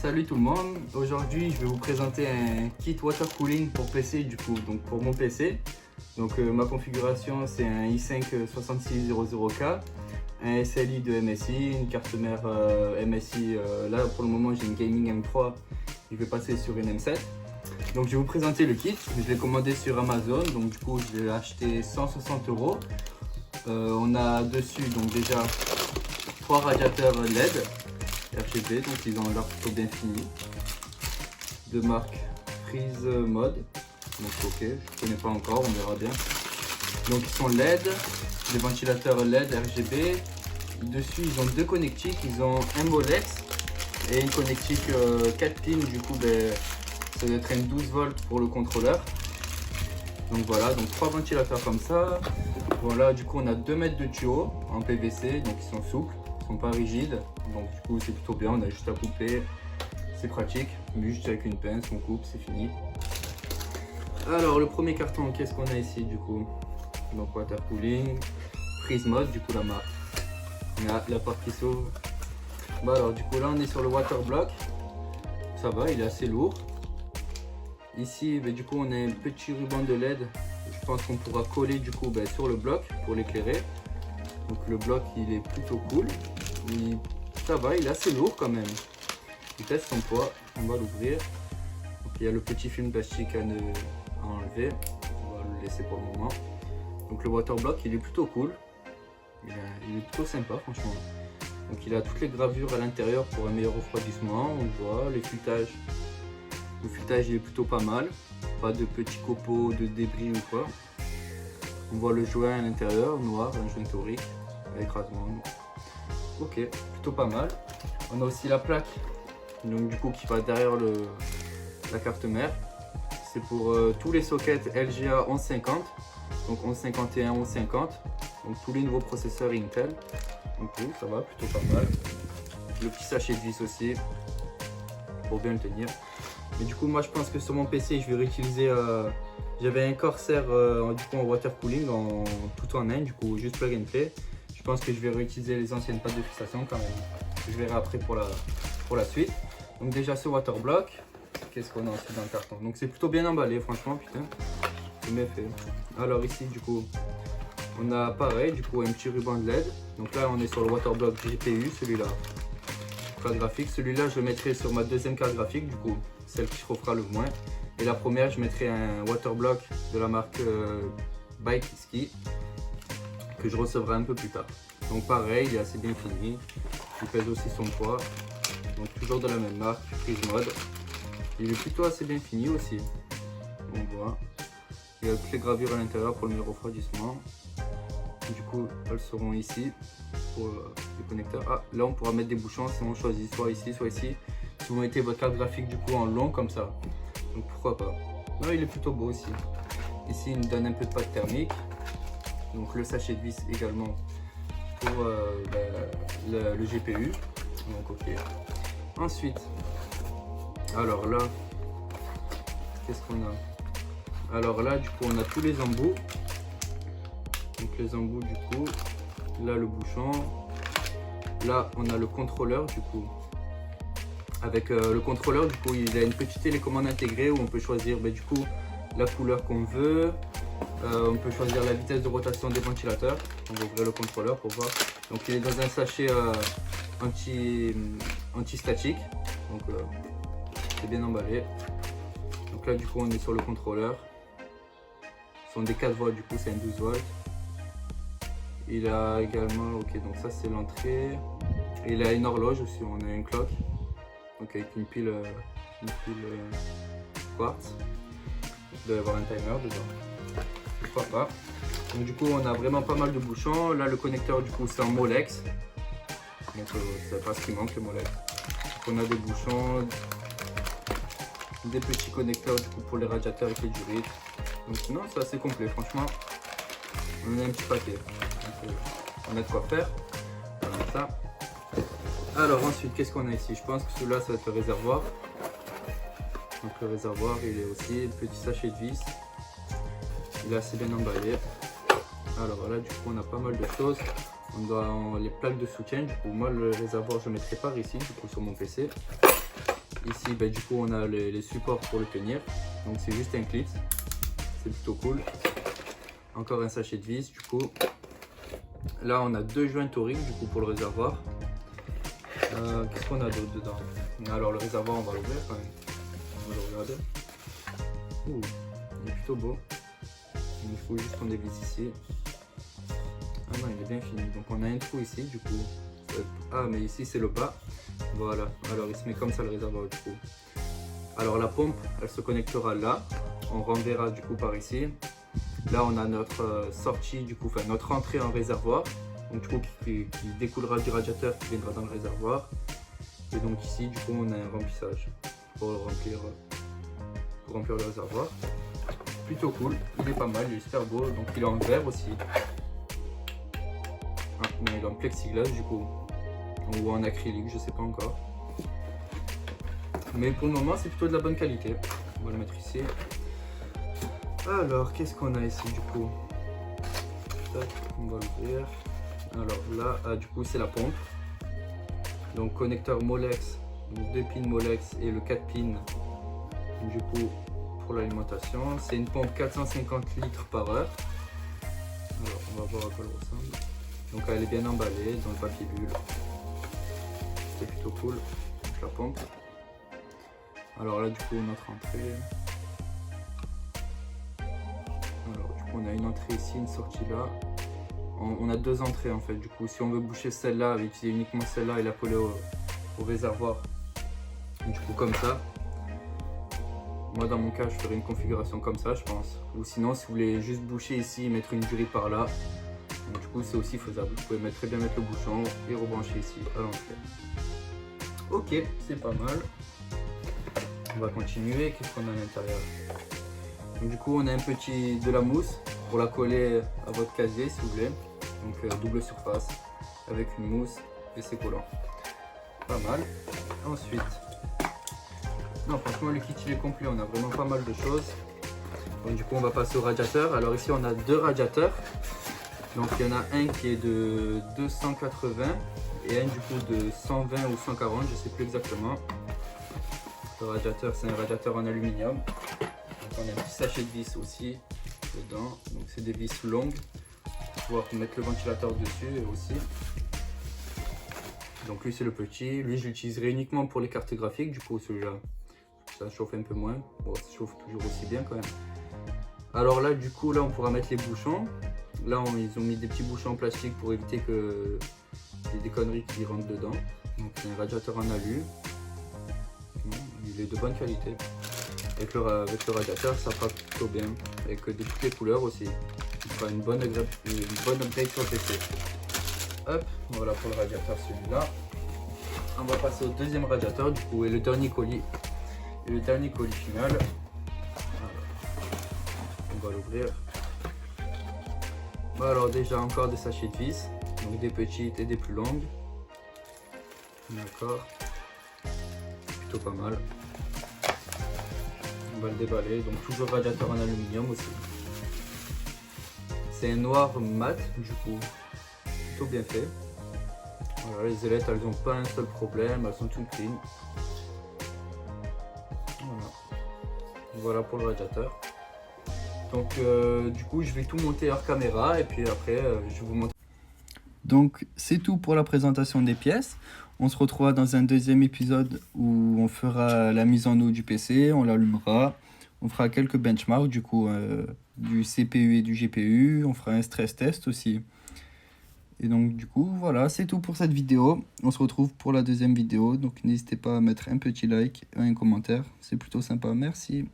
Salut tout le monde, aujourd'hui je vais vous présenter un kit water cooling pour PC du coup, donc pour mon PC. Donc ma configuration c'est un i5 6600K, un SLI de MSI, une carte mère MSI, là pour le moment j'ai une Gaming M3, je vais passer sur une M7. Donc je vais vous présenter le kit, je l'ai commandé sur Amazon, donc du coup je l'ai acheté 160 €. On a dessus donc déjà 3 radiateurs LED RGB, donc ils ont l'air plutôt bien fini, de marque Freeze Mode, donc ok, je connais pas encore, on verra bien. Donc ils sont LED, des ventilateurs LED RGB, dessus ils ont deux connectiques, ils ont un Molex et une connectique 4 pins, du coup ça doit être un 12 volts pour le contrôleur. Donc voilà, donc 3 ventilateurs comme ça. Voilà, du coup on a 2 mètres de tuyaux en PVC, donc ils sont souples, ils sont pas rigides, donc du coup c'est plutôt bien, on a juste à couper, c'est pratique, mais juste avec une pince on coupe, c'est fini. Alors le premier carton, qu'est-ce qu'on a ici du coup? Donc water cooling, freeze mode, du coup la partie s'ouvre. Bah alors du coup là on est sur le water block, ça va, il est assez lourd. Ici du coup on a un petit ruban de LED, je pense qu'on pourra coller du coup sur le bloc pour l'éclairer. Donc le bloc il est plutôt cool, ça va, il est assez lourd quand même. Il teste son poids, on va l'ouvrir. Donc il y a le petit film plastique à enlever, on va le laisser pour le moment. Donc le water block il est plutôt cool, il est plutôt sympa franchement. Donc il a toutes les gravures à l'intérieur pour un meilleur refroidissement, on voit les filetages. Le filetage il est plutôt pas mal, pas de petits copeaux, de débris ou quoi. On voit le joint à l'intérieur, noir, un joint torique, écrasement. Ok, plutôt pas mal. On a aussi la plaque, donc du coup qui va derrière la carte mère. C'est pour tous les sockets LGA 1150, donc 1151, 1150, donc tous les nouveaux processeurs Intel. Donc ça va, plutôt pas mal. Le petit sachet de vis aussi, pour bien le tenir. Mais du coup moi je pense que sur mon PC je vais réutiliser, j'avais un Corsair du coup en water cooling tout en un, du coup juste plug and play. Je pense que je vais réutiliser les anciennes pattes de fixation quand même. Je verrai après pour la suite. Donc déjà ce water block, qu'est-ce qu'on a ensuite dans le carton? Donc c'est plutôt bien emballé franchement, putain, c'est bien fait. Alors ici du coup on a pareil, du coup un petit ruban de LED. Donc là on est sur le water block GPU, celui-là. Carte graphique, celui-là je le mettrai sur ma deuxième carte graphique, du coup celle qui chauffera le moins, et la première je mettrai un water block de la marque Bike Ski que je recevrai un peu plus tard. Donc pareil, il est assez bien fini, il pèse aussi son poids, donc toujours de la même marque, Freeze Mode. Il est plutôt assez bien fini aussi, on voit, il y a toutes les gravures à l'intérieur pour le meilleur refroidissement. Du coup elles seront ici pour les connecteurs. Ah, là on pourra mettre des bouchons si on choisit soit ici soit ici, si vous mettez votre carte graphique du coup en long comme ça, donc pourquoi pas. Non, il est plutôt beau aussi. Ici il nous donne un peu de pâte thermique, donc le sachet de vis également pour le GPU, donc ok. Ensuite, alors là qu'est-ce qu'on a? Alors là du coup on a tous les embouts. Donc les embouts du coup, là le bouchon, là on a le contrôleur du coup. Avec le contrôleur du coup il a une petite télécommande intégrée où on peut choisir du coup la couleur qu'on veut, on peut choisir la vitesse de rotation des ventilateurs. On va ouvrir le contrôleur pour voir. Donc il est dans un sachet anti-statique, donc c'est bien emballé. Donc là du coup on est sur le contrôleur, ce sont des 4 volts, du coup c'est un 12 volts. Il a également, ok, donc ça c'est l'entrée. Et il a une horloge aussi, on a une clock. Donc avec une pile quartz. Il doit y avoir un timer dedans. Pourquoi pas. Donc du coup on a vraiment pas mal de bouchons. Là le connecteur du coup c'est en Molex. Donc c'est pas ce qui manque, le Molex. Donc on a des bouchons, des petits connecteurs du coup pour les radiateurs avec les durites. Donc sinon c'est assez complet franchement. On a un petit paquet. Donc, on a de quoi faire. Voilà ça. Alors ensuite qu'est-ce qu'on a ici? Je pense que celui-là ça va être le réservoir. Donc le réservoir il est aussi, le petit sachet de vis. Il est assez bien emballé. Alors là du coup on a pas mal de choses. On doit les plaques de soutien. Du coup moi le réservoir je le mettrai par ici du coup sur mon PC. Ici, du coup, on a les supports pour le tenir. Donc c'est juste un clip. C'est plutôt cool. Encore un sachet de vis, du coup. Là, on a 2 joints toriques, du coup, pour le réservoir. Qu'est-ce qu'on a d'autre dedans? Alors, le réservoir, on va l'ouvrir quand même. On va le regarder. Ouh, il est plutôt beau. Il faut juste qu'on dévisse ici. Ah non, il est bien fini. Donc, on a un trou ici, du coup. Ah, mais ici, c'est le bas. Voilà. Alors, il se met comme ça, le réservoir, du coup. Alors, la pompe, elle se connectera là. On renverra, du coup, par ici. Là, on a notre sortie, du coup, enfin, notre entrée en réservoir. Donc, du coup, qui découlera du radiateur qui viendra dans le réservoir. Et donc, ici, du coup, on a un remplissage pour remplir le réservoir. Plutôt cool, il est pas mal, il est super beau. Donc, il est en verre aussi. Ah, mais il est en plexiglas, du coup. Ou en acrylique, je sais pas encore. Mais pour le moment, c'est plutôt de la bonne qualité. On va le mettre ici. Alors, qu'est-ce qu'on a ici, du coup? On va l'ouvrir. Alors là, du coup, c'est la pompe. Donc connecteur Molex, donc 2 pins Molex et le 4 pins du coup pour l'alimentation. C'est une pompe 450 litres par heure. Alors on va voir à quoi elle ressemble. Donc elle est bien emballée dans le papier bulle. C'est plutôt cool. Donc la pompe. Alors là du coup notre entrée. Alors du coup on a une entrée ici, une sortie là. On a 2 entrées en fait, du coup si on veut boucher celle-là, utiliser uniquement celle-là et la coller au réservoir, du coup comme ça. Moi dans mon cas je ferai une configuration comme ça je pense. Ou sinon si vous voulez juste boucher ici et mettre une durite par là, donc, du coup c'est aussi faisable. Vous pouvez très bien mettre le bouchon et rebrancher ici à l'entrée. Ok, c'est pas mal. On va continuer, qu'est-ce qu'on a à l'intérieur? Du coup on a de la mousse pour la coller à votre casier si vous voulez. Donc double surface avec une mousse et c'est collant. Pas mal. Ensuite, non franchement le kit il est complet, on a vraiment pas mal de choses. Donc du coup on va passer au radiateur. Alors ici on a 2 radiateurs. Donc il y en a un qui est de 280 et un du coup de 120 ou 140, je sais plus exactement. Le radiateur c'est un radiateur en aluminium. Donc on a un petit sachet de vis aussi dedans. Donc c'est des vis longues. Pouvoir mettre le ventilateur dessus aussi. Donc lui c'est le petit, lui je l'utiliserai uniquement pour les cartes graphiques, du coup celui-là ça chauffe un peu moins, bon ça chauffe toujours aussi bien quand même. Alors là du coup là on pourra mettre les bouchons, là ils ont mis des petits bouchons en plastique pour éviter que il y ait des conneries qui rentrent dedans. Donc c'est un radiateur en alu, il est de bonne qualité. Avec le radiateur ça fera plutôt bien, avec de toutes les couleurs aussi. Il fera une bonne upgrade sur le PC. Hop, voilà pour le radiateur celui-là. On va passer au deuxième radiateur du coup et le dernier colis. Et le dernier colis final. Voilà. On va l'ouvrir. Bon, alors déjà encore des sachets de vis. Donc des petites et des plus longues. D'accord. Plutôt pas mal. On va le déballer. Donc toujours radiateur en aluminium aussi. C'est un noir mat du coup, plutôt bien fait. Voilà, les ailettes elles n'ont pas un seul problème, elles sont toutes clean. Voilà pour le radiateur. Donc du coup je vais tout monter hors caméra et puis après je vous montre. Donc c'est tout pour la présentation des pièces. On se retrouvera dans un deuxième épisode où on fera la mise en eau du PC, on l'allumera. On fera quelques benchmarks du coup du CPU et du GPU. On fera un stress test aussi. Et donc du coup voilà, c'est tout pour cette vidéo. On se retrouve pour la deuxième vidéo. Donc n'hésitez pas à mettre un petit like et un commentaire. C'est plutôt sympa. Merci.